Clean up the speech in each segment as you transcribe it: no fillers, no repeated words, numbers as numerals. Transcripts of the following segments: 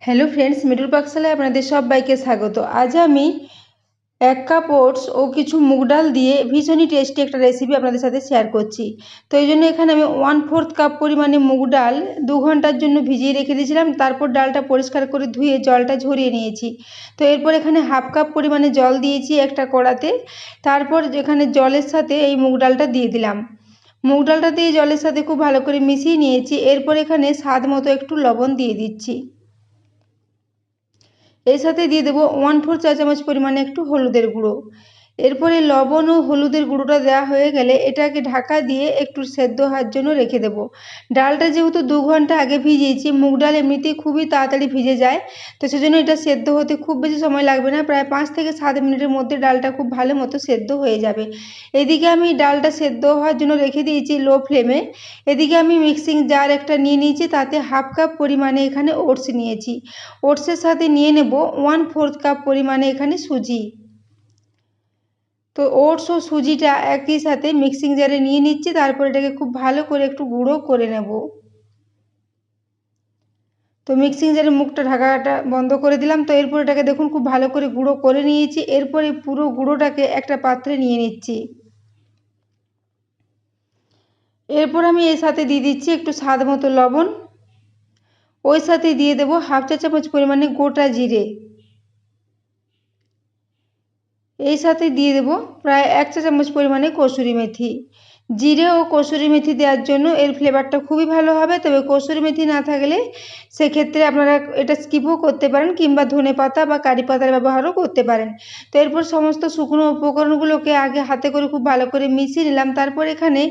Hello friends, middle পাকশালায় আপনাদের সবাইকে স্বাগত। আজ আমি 1 কাপ ওটস ও কিছু মুগ ডাল দিয়ে ভীষণই টেস্টি একটা রেসিপি আপনাদের সাথে শেয়ার করছি। তো এই জন্য এখানে আমি 1/4 কাপ পরিমাণে মুগ ডাল 2 ঘন্টার জন্য ভিজিয়ে রেখে দিয়েছিলাম। তারপর ডালটা পরিষ্কার করে ধুয়ে জলটা ঝরিয়ে নিয়েছি। তো এরপর এখানে 1/2 কাপ পরিমাণে জল দিয়েছি একটা কড়াতে। তারপর এখানে জলের সাথে এই মুগ ডালটা দিয়ে দিলাম। মুগ ডালটা দিয়ে জলের সাথে খুব ভালো করে মিশিয়ে নিয়েছি। এরপর এখানে স্বাদ মতো একটু লবণ দিয়ে দিচ্ছি। এর সাথে দিয়ে দেবো 1/4 চা চামচ পরিমাণে একটু হলুদের গুঁড়ো। এরপরে লবণ ও হলুদের গুঁড়োটা দেওয়া হয়ে গেলে এটাকে ঢাকা দিয়ে একটু সেদ্ধ হওয়ার জন্য রেখে দেবো। ডালটা যেহেতু 2 ঘন্টা আগে ভিজিয়েছি, মুগ ডাল এমনিতেই খুবই তাড়াতাড়ি ভিজে যায়, তো সেজন্য এটা সেদ্ধ হতে খুব বেশি সময় লাগবে না। প্রায় 5 থেকে 7 মিনিটের মধ্যে ডালটা খুব ভালো মতো সেদ্ধ হয়ে যাবে। এদিকে আমি ডালটা সেদ্ধ হওয়ার জন্য রেখে দিয়েছি লো ফ্লেমে। এদিকে আমি মিক্সিং জার একটা নিয়ে নিয়েছি, তাতে 1/2 কাপ পরিমাণে এখানে ওটস নিয়েছি। ওটসের সাথে নিয়ে নেব 1/4 কাপ পরিমাণে এখানে সুজি। তো ওটস ও সুজিটা একই সাথে মিক্সিং জারে নিয়ে নিচ্ছি। তারপর এটাকে খুব ভালো করে একটু গুঁড়ো করে নেব। তো মিক্সিং জারের মুখটা ঢাকাটা বন্ধ করে দিলাম। তো এরপর এটাকে দেখুন খুব ভালো করে গুঁড়ো করে নিয়েছি। এরপরে পুরো গুঁড়োটাকে একটা পাত্রে নিয়ে নিচ্ছি। এরপর আমি এর সাথে দিয়ে দিচ্ছি একটু স্বাদ মতো লবণ। ওই সাথে দিয়ে দেবো 1/2 চা চামচ পরিমাণে গোটা জিরে। এই সাথে দিয়ে দেব প্রায় 1 চা চামচ পরিমাণে কসুরি মেথি। জিরে ও কসুরি মেথি দেওয়ার জন্য এর ফ্লেভারটা খুবই ভালো হবে। তবে কসুরি মেথি না থাকলে সেক্ষেত্রে আপনারা এটা স্কিপও করতে পারেন, কিংবা ধনেপাতা বা কারি পাতার ব্যবহারও করতে পারেন। তো এরপর সমস্ত শুকনো উপকরণগুলোকে আগে হাতে করে খুব ভালো করে মিশিয়ে নিলাম। তারপর এখানে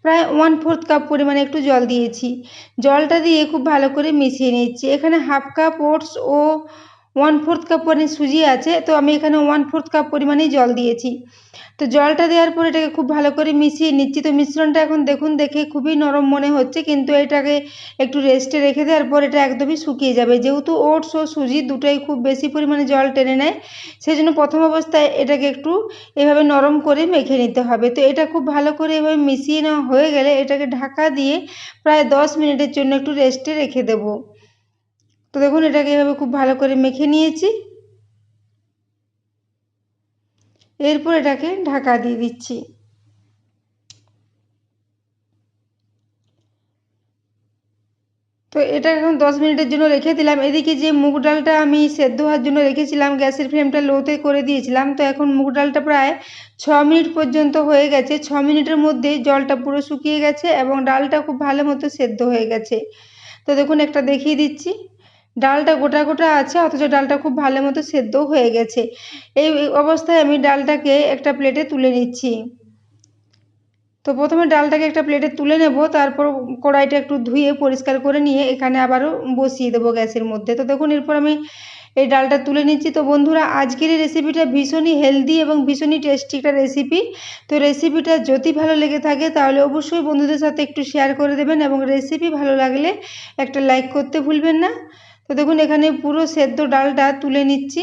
প্রায় 1/4 কাপ পরিমাণে একটু জল দিয়েছি। জলটা দিয়ে খুব ভালো করে মিশিয়ে নিচ্ছি। এখানে 1/2 কাপ ওটস ও 1/4 কাপ পরিমাণে সুজি আছে, তো আমি এখানে 1/4 কাপ পরিমাণেই জল দিয়েছি। তো জলটা দেওয়ার পর এটাকে খুব ভালো করে মিশিয়ে নিচ্ছি। তো মিশ্রণটা এখন দেখুন, দেখে খুবই নরম মনে হচ্ছে, কিন্তু এটাকে একটু রেস্টে রেখে দেওয়ার পর এটা একদমই শুকিয়ে যাবে। যেহেতু ওটস ও সুজি দুটোই খুব বেশি পরিমাণে জল টেনে নেয়, সেই জন্য প্রথম অবস্থায় এটাকে একটু এভাবে নরম করে মেখে নিতে হবে। তো এটা খুব ভালো করে এভাবে মিশিয়ে নেওয়া হয়ে গেলে এটাকে ঢাকা দিয়ে প্রায় 10 মিনিটের জন্য একটু রেস্টে রেখে দেবো। তো দেখুন এটাকে এভাবে খুব ভালো করে মেখে নিয়েছি। এরপর এটাকে ঢাকা দিয়ে দিচ্ছি। তো এটা এখন 10 মিনিটের জন্য রেখে দিলাম। এদিকে যে মুগ ডালটা আমি সেদ্ধ হওয়ার জন্য রেখেছিলাম, গ্যাসের ফ্লেমটা লোতে করে দিয়েছিলাম। তো এখন মুগ ডালটা প্রায় 6 মিনিট পর্যন্ত হয়ে গেছে। 6 মিনিটের মধ্যে জলটা পুরো শুকিয়ে গেছে এবং ডালটা খুব ভালো মতো সেদ্ধ হয়ে গেছে। তো দেখুন একটা দেখিয়ে দিচ্ছি, ডালটা গোটা গোটা আছে, অথচ ডালটা খুব ভালো মতো সেদ্ধও হয়ে গেছে। এই অবস্থায় আমি ডালটাকে একটা প্লেটে তুলে নিচ্ছি। তো প্রথমে ডালটাকে একটা প্লেটে তুলে নেব। তারপর কড়াইটা একটু ধুয়ে পরিষ্কার করে নিয়ে এখানে আবারও বসিয়ে দেবো গ্যাসের মধ্যে। তো দেখুন এরপর আমি এই ডালটা তুলে নিচ্ছি। তো বন্ধুরা, আজকের এই রেসিপিটা ভীষণই হেলদি এবং ভীষণই টেস্টি একটা রেসিপি। তো রেসিপিটা যদি ভালো লেগে থাকে তাহলে অবশ্যই বন্ধুদের সাথে একটু শেয়ার করে দেবেন, এবং রেসিপি ভালো লাগলে একটা লাইক করতে ভুলবেন না। তো দেখুন এখানে পুরো সেদ্ধ ডালটা তুলে নিচ্ছি।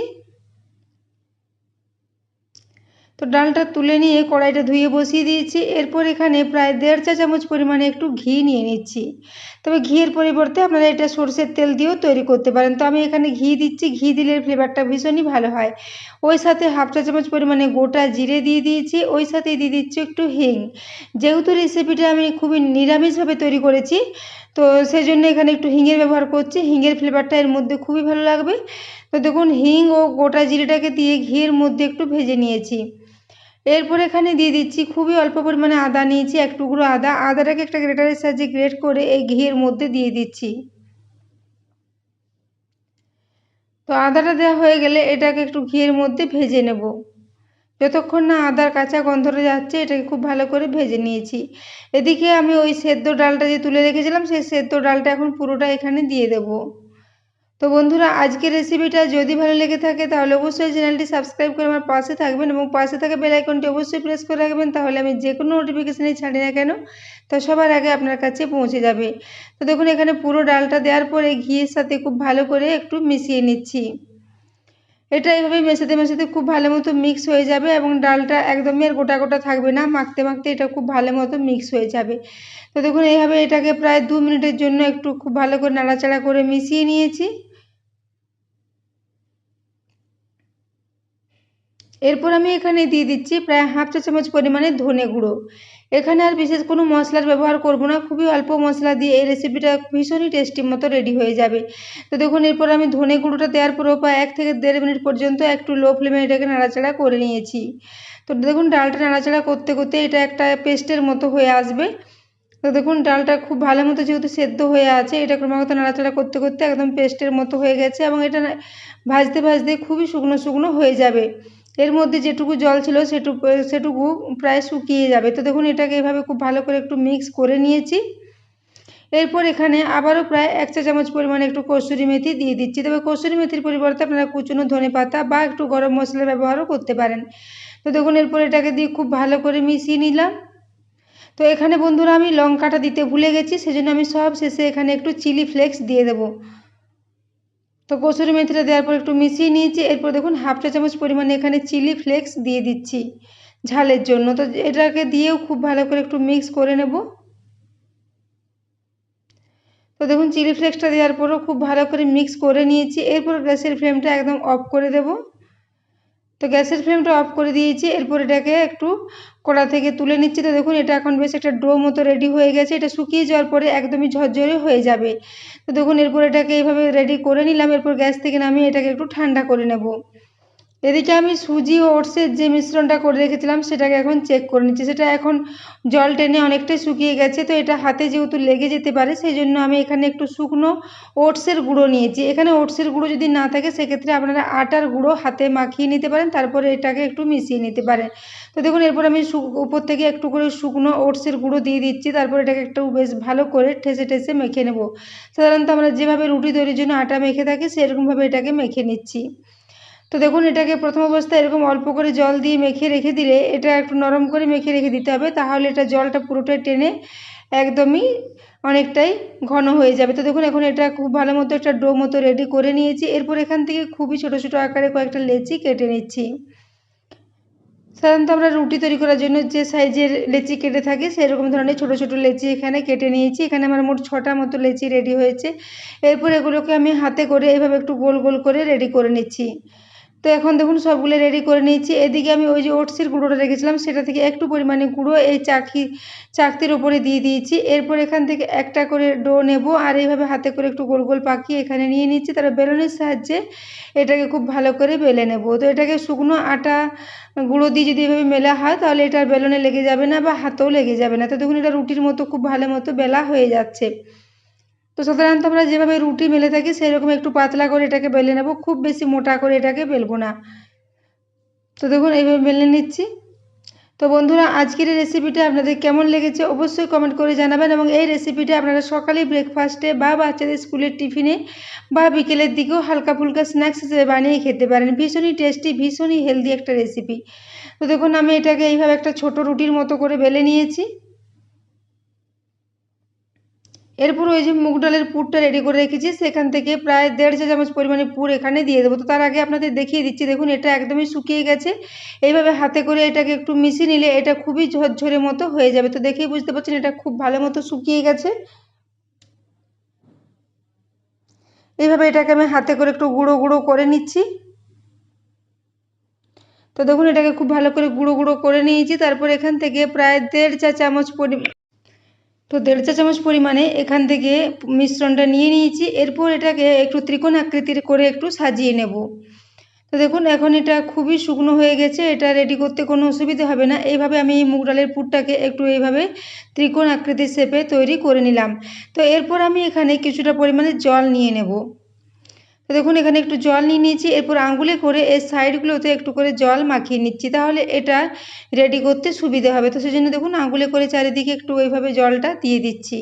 তো ডালটা তুলে নিয়ে কড়াইটা ধুয়ে বসিয়ে দিয়েছি। এরপর এখানে প্রায় 1.5 চা চামচ পরিমাণে একটু ঘি নিয়ে নিচ্ছি। তবে ঘিয়ের পরিবর্তে আপনারা এটা সরষের তেল দিয়েও তৈরি করতে পারেন। তো আমি এখানে ঘি দিচ্ছি, ঘি দিলে ফ্লেভারটা ভীষণই ভালো হয়। ওই সাথে 1/2 চা চামচ পরিমাণে গোটা জিরে দিয়ে দিয়েছি। ওই সাথে দিয়ে দিচ্ছি একটু হিং। যেহেতু রেসিপিটা আমি খুবই নিরামিষভাবে তৈরি করেছি, তো সেজন্য এখানে একটু হিঙের ব্যবহার করছি। হিঙের ফ্লেভারটা এর মধ্যে খুবই ভালো লাগবে। তো দেখুন হিং ও গোটা জিরেটাকে দিয়ে ঘিয়ের মধ্যে একটু ভেজে নিয়েছি। এরপর এখানে দিয়ে দিচ্ছি খুবই অল্প পরিমাণে আদা নিয়েছি, এক টুকরো আদা। আদাটাকে একটা গ্রেটারের সাহায্যে গ্রেট করে এই ঘিয়ের মধ্যে দিয়ে দিচ্ছি। তো আদাটা দেওয়া হয়ে গেলে এটাকে একটু ঘিয়ের মধ্যে ভেজে নেব। যতক্ষণ না আদার কাঁচা গন্ধটা যাচ্ছে এটাকে খুব ভালো করে ভেজে নিয়েছি। এদিকে আমি ওই সেদ্ধ ডালটা যে তুলে রেখেছিলাম, সেই সেদ্ধ ডালটা এখন পুরোটা এখানে দিয়ে দেবো। তো বন্ধুরা, আজকের রেসিপিটা যদি ভালো লেগে থাকে তাহলে অবশ্যই চ্যানেলটি সাবস্ক্রাইব করে আমার পাশে থাকবেন, এবং পাশে থাকা বেল আইকনটি অবশ্যই প্রেস করে রাখবেন। তাহলে আমি যে কোনো নোটিফিকেশানই ছাড়ি না কেন, তো সবার আগে আপনার কাছে পৌঁছে যাবে। তো দেখুন এখানে পুরো ডালটা দেওয়ার পরে ঘিয়ের সাথে খুব ভালো করে একটু মিশিয়ে নিচ্ছি। এটা এইভাবে মেশাতে মেশাতে খুব ভালো মতো মিক্স হয়ে যাবে, এবং ডালটা একদমই আর গোটা গোটা থাকবে না। মাখতে মাখতে এটা খুব ভালো মতো মিক্স হয়ে যাবে। তো দেখুন এইভাবে এটাকে প্রায় 2 মিনিটের জন্য একটু খুব ভালো করে নাড়াচাড়া করে মিশিয়ে নিয়েছি। এরপর আমি এখানে দিয়ে দিচ্ছি প্রায় হাফ চা চামচ পরিমাণে ধনে গুঁড়ো। এখানে আর বিশেষ কোনো মশলার ব্যবহার করব না, খুবই অল্প মশলা দিয়ে এই রেসিপিটা ভীষণই টেস্টি মতো রেডি হয়ে যাবে। তো দেখুন এরপর আমি ধনে গুঁড়োটা দেওয়ার পরেও প্রায় 1 থেকে 1.5 মিনিট পর্যন্ত একটু লো ফ্লেমে এটাকে নাড়াচাড়া করে নিয়েছি। তো দেখুন ডালটা নাড়াচাড়া করতে করতে এটা একটা পেস্টের মতো হয়ে আসবে। তো দেখুন ডালটা খুব ভালো মতো যেহেতু সেদ্ধ হয়ে আছে, এটা ক্রমাগত নাড়াচাড়া করতে করতে একদম পেস্টের মতো হয়ে গেছে এবং এটা ভাজতে ভাজতে খুবই শুকনো শুকনো হয়ে যাবে। এর মধ্যে যেটুকু জল ছিল সেটুকু প্রায় শুকিয়ে যাবে। তো দেখুন এটাকে এভাবে খুব ভালো করে একটু মিক্স করে নিয়েছি। এরপর এখানে আবারও প্রায় 1 চা চামচ পরিমাণে একটু কসুরি মেথি দিয়ে দিচ্ছি। তবে কসুরি মেথির পরিবর্তে আপনারা কুচনো ধনেপাতা বা একটু গরম মশলার ব্যবহারও করতে পারেন। তো দেখুন এরপর এটাকে দিয়ে খুব ভালো করে মিশিয়ে নিলাম। তো এখানে বন্ধুরা আমি লঙ্কাটা দিতে ভুলে গেছি, সেজন্য আমি সব শেষে এখানে একটু চিলি ফ্লেক্স দিয়ে দেবো। তো কসুরি মেথিটা দেওয়ার পর একটু মিশিয়ে নিয়েছি। এরপর দেখুন হাফ চা চামচ পরিমাণে এখানে চিলি ফ্লেক্স দিয়ে দিচ্ছি ঝালের জন্য। তো এটাকে দিয়েও খুব ভালো করে একটু মিক্স করে নেব। তো দেখুন চিলি ফ্লেক্সটা দেওয়ার পরও খুব ভালো করে মিক্স করে নিয়েছি। এরপর গ্যাসের ফ্লেমটা একদম অফ করে দেব। তো গ্যাসের ফ্লেমটা অফ করে দিয়েছি। এরপর এটাকে একটু কড়া থেকে তুলে নিচ্ছি। তো দেখুন এটা এখন বেশ একটা ডো মতো রেডি হয়ে গেছে। এটা শুকিয়ে যাওয়ার পরে একদমই ঝরঝরে হয়ে যাবে। তো দেখুন এরপর এটাকে এইভাবে রেডি করে নিলাম। এরপর গ্যাস থেকে নামিয়ে এটাকে একটু ঠান্ডা করে নেব। এদিকে আমি সুজি ও ওটসের যে মিশ্রণটা করে রেখেছিলাম সেটাকে এখন চেক করে নিচ্ছি। সেটা এখন জল টেনে অনেকটাই শুকিয়ে গেছে। তো এটা হাতে যেহেতু লেগে যেতে পারে, সেই জন্য আমি এখানে একটু শুকনো ওটসের গুঁড়ো নিয়েছি। এখানে ওটসের গুঁড়ো যদি না থাকে সেক্ষেত্রে আপনারা আটার গুঁড়ো হাতে মাখিয়ে নিতে পারেন, তারপরে এটাকে একটু মিশিয়ে নিতে পারেন। তো দেখুন এরপর আমি উপর থেকে একটু করে শুকনো ওটসের গুঁড়ো দিয়ে দিচ্ছি। তারপর এটাকে একটু বেশ ভালো করে ঠেসে ঠেসে মেখে নেব। সাধারণত আমরা যেভাবে রুটি তৈরির জন্য আটা মেখে থাকি সেরকমভাবে এটাকে মেখে নিচ্ছি। তো দেখুন এটাকে প্রথম অবস্থায় এরকম অল্প করে জল দিয়ে মেখে রেখে দিলে এটা একটু নরম করে মেখে রেখে দিতে হবে, তাহলে এটা জলটা পুরোটাই টেনে একদমই অনেকটাই ঘন হয়ে যাবে। তো দেখুন এখন এটা খুব ভালো মতো একটা ডো মতো রেডি করে নিয়েছি। এরপর এখান থেকে খুবই ছোটো ছোটো আকারে কয়েকটা লেচি কেটে নিচ্ছি। সাধারণত আমরা রুটি তৈরি করার জন্য যে সাইজের লেচি কেটে থাকি সেরকম ধরনের ছোটো ছোটো লেচি এখানে কেটে নিয়েছি। এখানে আমার মোট 6টা মতো লেচি রেডি হয়েছে। এরপর এগুলোকে আমি হাতে করে এইভাবে একটু গোল গোল করে রেডি করে নিচ্ছি। তো এখন দেখুন সবগুলো রেডি করে নিয়েছি। এদিকে আমি ওই যে ওটসের গুঁড়োটা রেখেছিলাম সেটা থেকে একটু পরিমাণে গুঁড়ো এই চাকতির ওপরে দিয়ে দিয়েছি। এরপর এখান থেকে একটা করে ডো নেব আর এইভাবে হাতে করে একটু গোল গোল পাকিয়ে এখানে নিয়ে নিচ্ছি। তারপর বেলনের সাহায্যে এটাকে খুব ভালো করে বেলে নেব। তো এটাকে শুকনো আটা গুঁড়ো দিয়ে যদি এভাবে মেলা হয় তাহলে এটা বেলনে লেগে যাবে না বা হাতেও লেগে যাবে না। তো দেখুন এটা রুটির মতো খুব ভালো মতো বেলা হয়ে যাচ্ছে। তো সাধারণত আমরা যেভাবে রুটি মেলে থাকি সেরকম একটু পাতলা করে এটাকে বেলে নেব, খুব বেশি মোটা করে এটাকে বেলবো না। তো দেখুন এইভাবে বেলে নিচ্ছি। তো বন্ধুরা আজকের এই রেসিপিটা আপনাদের কেমন লেগেছে অবশ্যই কমেন্ট করে জানাবেন এবং এই রেসিপিটা আপনারা সকালে ব্রেকফাস্টে বা বাচ্চাদের স্কুলের টিফিনে বা বিকেলের দিকেও হালকা ফুলকা স্ন্যাক্স হিসেবে বানিয়ে খেতে পারেন। ভীষণই টেস্টি, ভীষণই হেলদি একটা রেসিপি। তো দেখুন আমি এটাকে এইভাবে একটা ছোট রুটির মতো করে বেলে নিয়েছি। এরপর ওই যে মুগ ডালের পুরটা রেডি করে রেখেছি সেখান থেকে প্রায় 1.5 চা চামচ পরিমাণে পুর এখানে দিয়ে দেবো। তো তার আগে আপনাদের দেখিয়ে দিচ্ছি, দেখুন এটা একদমই শুকিয়ে গেছে। এইভাবে হাতে করে এটাকে একটু মিশিয়ে নিলে এটা খুবই ঝরঝরে মতো হয়ে যাবে। তো দেখেই বুঝতে পারছেন এটা খুব ভালো মতো শুকিয়ে গেছে। এইভাবে এটাকে আমি হাতে করে একটু গুঁড়ো গুঁড়ো করে নিচ্ছি। তো দেখুন এটাকে খুব ভালো করে গুঁড়ো গুঁড়ো করে নিয়েছি। তারপর এখান থেকে প্রায় 1.5 চা চামচ তো 1.5 চা চামচ পরিমাণে এখান থেকে মিশ্রণটা নিয়ে নিয়েছি। এরপর এটাকে একটু ত্রিকোণ আকৃতির করে একটু সাজিয়ে নেব। তো দেখুন এখন এটা খুবই শুকনো হয়ে গেছে, এটা রেডি করতে কোনো অসুবিধা হবে না। এইভাবে আমি মুগ ডালের পুরটাকে একটু এইভাবে ত্রিকোণ আকৃতির শেপে তৈরি করে নিলাম। তো এরপর আমি এখানে কিছুটা পরিমাণে জল নিয়ে নেব। তো দেখুন এখানে একটু জল নিয়ে নিয়েছি। এরপর আঙ্গুলে করে এর সাইডগুলোতে একটু করে জল মাখিয়ে নিচ্ছি, তাহলে এটা রেডি করতে সুবিধে হবে। তো সেজন্য দেখুন আঙ্গুলে করে চারিদিকে একটু ওইভাবে জলটা দিয়ে দিচ্ছি।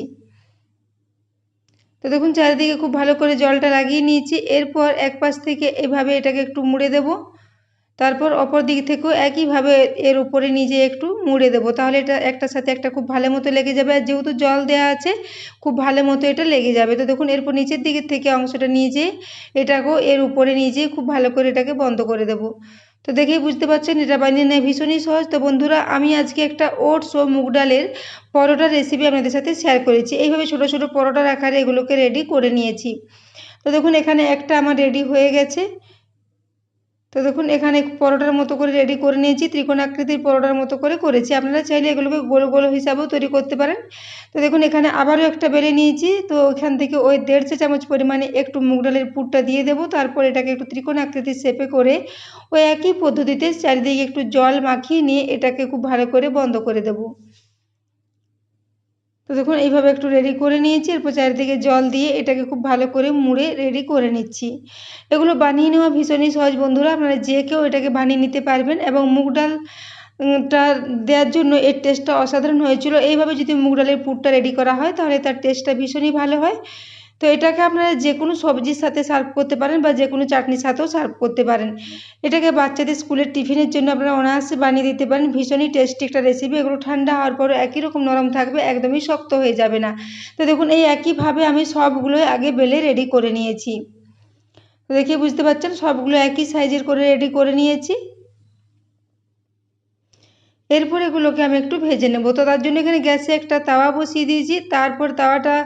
তো দেখুন চারিদিকে খুব ভালো করে জলটা লাগিয়ে নিয়েছি। এরপর এক পাশ থেকে এভাবে এটাকে একটু মুড়ে দেব, তারপর অপর দিক থেকেও একইভাবে এর উপরে নিজে একটু মুড়ে দেবো, তাহলে এটা একটার সাথে একটা খুব ভালো মতো লেগে যাবে। আর যেহেতু জল দেওয়া আছে খুব ভালো মতো এটা লেগে যাবে। তো দেখুন এরপর নিচের দিকের থেকে অংশটা নিয়ে যেয়ে এটাকেও এর উপরে নিয়ে যেয়ে খুব ভালো করে এটাকে বন্ধ করে দেবো। তো দেখেই বুঝতে পারছেন এটা বানিয়ে নেওয়া ভীষণই সহজ। তো বন্ধুরা আমি আজকে একটা ওটস ও মুগ ডালের পরোটার রেসিপি আপনাদের সাথে শেয়ার করেছি। এইভাবে ছোটো ছোটো পরোটার আকারে এগুলোকে রেডি করে নিয়েছি। তো দেখুন এখানে একটা আমার রেডি হয়ে গেছে। তো দেখুন এখানে পরোটার মতো করে রেডি করে নিয়েছি, ত্রিকোণাকৃতির পরোটার মতো করে করেছি। আপনারা চাইলে এগুলোকে গোল গোল হিসাবেও তৈরি করতে পারেন। তো দেখুন এখানে আবারও একটা বেলে নিয়েছি। তো এখান থেকে ওই 1.5 চা চামচ পরিমাণে একটু মুগ ডালের পুরটা দিয়ে দেবো। তারপর এটাকে একটু ত্রিকোণাকৃতির শেপে করে ওই একই পদ্ধতিতে চারিদিকে একটু জল মাখিয়ে নিয়ে এটাকে খুব ভালো করে বন্ধ করে দেবো। তো দেখুন এইভাবে একটু রেডি করে নিয়েছি। এরপর চারিদিকে জল দিয়ে এটাকে খুব ভালো করে মুড়ে রেডি করে নিচ্ছি। এগুলো বানিয়ে নেওয়া ভীষণই সহজ বন্ধুরা, আপনারা যে কেউ এটাকে বানিয়ে নিতে পারবেন এবং মুগ ডালটা দেওয়ার জন্য এর টেস্টটা অসাধারণ হয়েছিল। এইভাবে যদি মুগ ডালের পুরটা রেডি করা হয় তাহলে তার টেস্টটা ভীষণই ভালো হয়। তো এটাকে আপনারা যে কোনো সবজির সাথে সার্ভ করতে পারেন বা যে কোনো চাটনির সাথেও সার্ভ করতে পারেন। এটাকে বাচ্চাদের স্কুলের টিফিনের জন্য আপনারা অনায়াসে বানিয়ে দিতে পারেন। ভীষণই টেস্টি একটা রেসিপি। এগুলো ঠান্ডা হওয়ার পরে একই রকম নরম থাকবে, একদমই শক্ত হয়ে যাবে না। তো দেখুন এই একইভাবে আমি সবগুলোই আগে বেলে রেডি করে নিয়েছি। তো দেখে বুঝতে পারছেন সবগুলো একই সাইজের করে রেডি করে নিয়েছি। এরপর এগুলোকে আমি একটু ভেজে নেব। তো তার জন্য এখানে গ্যাসে একটা তাওয়া বসিয়ে দিয়েছি। তারপর তাওয়াটা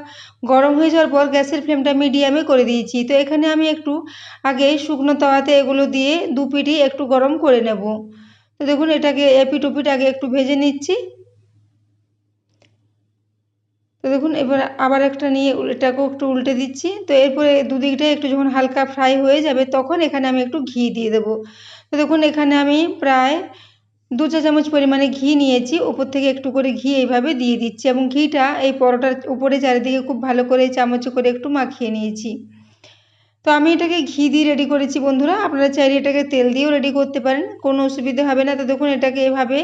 গরম হয়ে যাওয়ার পর গ্যাসের ফ্লেমটা মিডিয়ামে করে দিয়েছি। তো এখানে আমি একটু আগে শুকনো তাওয়াতে এগুলো দিয়ে দু পিঠই একটু গরম করে নেব। তো দেখুন এটাকে এপিঠ ওপিঠ আগে একটু ভেজে নিচ্ছি। তো দেখুন এবার আবার একটা নিয়ে এটাকেও একটু উল্টে দিচ্ছি। তো এরপরে দুদিকটাই একটু যখন হালকা ফ্রাই হয়ে যাবে তখন এখানে আমি একটু ঘি দিয়ে দেবো। তো দেখুন এখানে আমি প্রায় 2 চা চামচ পরিমাণে ঘি নিয়েছি। উপর থেকে একটু করে ঘি এইভাবে দিয়ে দিচ্ছি এবং ঘিটা এই পরোটার উপরে চারিদিকে খুব ভালো করে চামচে করে একটু মাখিয়ে নিয়েছি। তো আমি এটাকে ঘি দিয়ে রেডি করেছি বন্ধুরা, আপনারা চাইলে এটাকে তেল দিয়েও রেডি করতে পারেন, কোনো অসুবিধা হবে না। তো দেখুন এটাকে এভাবে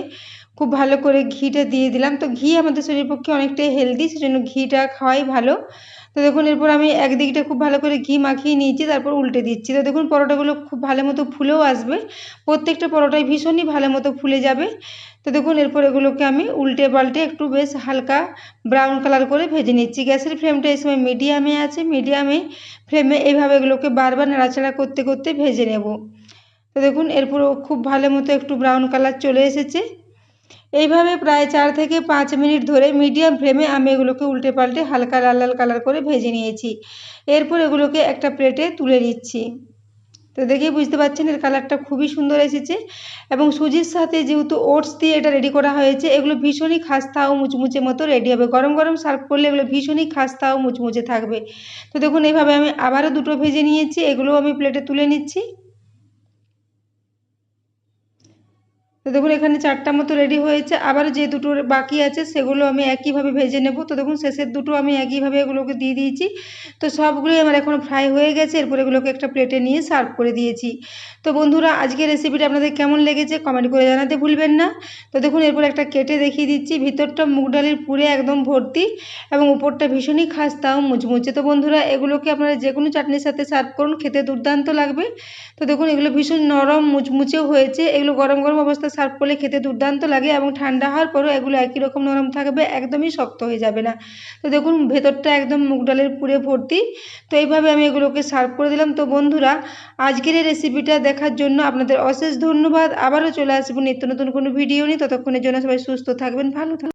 খুব ভালো করে ঘিটা দিয়ে দিলাম। তো ঘি আমাদের শরীরের পক্ষে অনেকটাই হেলদি, সেজন্য ঘিটা খাওয়াই ভালো। তো দেখুন এরপর আমি একদিকটা খুব ভালো করে ঘি মাখিয়ে নিয়েছি, তারপর উল্টে দিচ্ছি। তো দেখুন পরোটাগুলো খুব ভালো মতো ফুলেও আসবে, প্রত্যেকটা পরোটাই ভীষণই ভালো মতো ফুলে যাবে। তো দেখুন এরপর এগুলোকে আমি উল্টে পাল্টে একটু বেশ হালকা ব্রাউন কালার করে ভেজে নিচ্ছি। গ্যাসের ফ্লেমটা এই সময় মিডিয়ামে আছে, মিডিয়ামে ফ্লেমে এইভাবে এগুলোকে বারবার নাড়াচাড়া করতে করতে ভেজে নেব। তো দেখুন এরপরও খুব ভালো মতো একটু ব্রাউন কালার চলে এসেছে। এইভাবে প্রায় 4 থেকে 5 মিনিট ধরে মিডিয়াম ফ্লেমে আমি এগুলোকে উল্টে পাল্টে হালকা লাল লাল কালার করে ভেজে নিয়েছি। এরপর এগুলোকে একটা প্লেটে তুলে নিচ্ছি। তো দেখেই বুঝতে পারছেন এর কালারটা খুবই সুন্দর এসেছে এবং সুজির সাথে যেহেতু ওটস দিয়ে এটা রেডি করা হয়েছে, এগুলো ভীষণই খাস্তা ও মুচমুচে মতো রেডি হবে। গরম গরম সার্ভ করলে এগুলো ভীষণই খাস্তা ও মুচমুচে থাকবে। তো দেখুন এইভাবে আমি আবারও দুটো ভেজে নিয়েছি, এগুলোও আমি প্লেটে তুলে নিচ্ছি। তো দেখুন এখানে 4টা মতো রেডি হয়েছে। আবার যে দুটো বাকি আছে সেগুলো আমি একইভাবে ভেজে নেব। তো দেখুন শেষের দুটো আমি একইভাবে এগুলোকে দিয়ে দিয়েছি। তো সবগুলোই আমার এখন ফ্রাই হয়ে গেছে। এরপর এগুলোকে একটা প্লেটে নিয়ে সার্ভ করে দিয়েছি। তো বন্ধুরা আজকের রেসিপিটা আপনাদের কেমন লেগেছে কমেন্ট করে জানাতে ভুলবেন না। তো দেখুন এরপর একটা কেটে দেখিয়ে দিচ্ছি, ভিতরটা মুগ ডালের পুরে একদম ভর্তি এবং উপরটা ভীষণই খাস্তা ও মুচমুচে। তো বন্ধুরা এগুলোকে আপনারা যে কোনো চাটনির সাথে সার্ভ করুন, খেতে দুর্দান্ত লাগবে। তো দেখুন এগুলো ভীষণ নরম মুচমুচেও হয়েছে। এগুলো গরম গরম অবস্থায় সার্ভ করলে খেতে দুর্দান্ত লাগে এবং ঠান্ডা হওয়ার পরেও এগুলো একই রকম নরম থাকবে, একদমই শক্ত হয়ে যাবে না। তো দেখুন ভেতরটা একদম মুগ ডালের পুরে ভর্তি। তো এইভাবে আমি এগুলোকে সার্ভ করে দিলাম। তো বন্ধুরা আজকের এই রেসিপিটা দেখার জন্য আপনাদের অশেষ ধন্যবাদ। আবারও চলে আসবো নিত্য নতুন কোনো ভিডিও নিয়ে। ততক্ষণের জন্য সবাই সুস্থ থাকবেন, ভালো থাকবেন।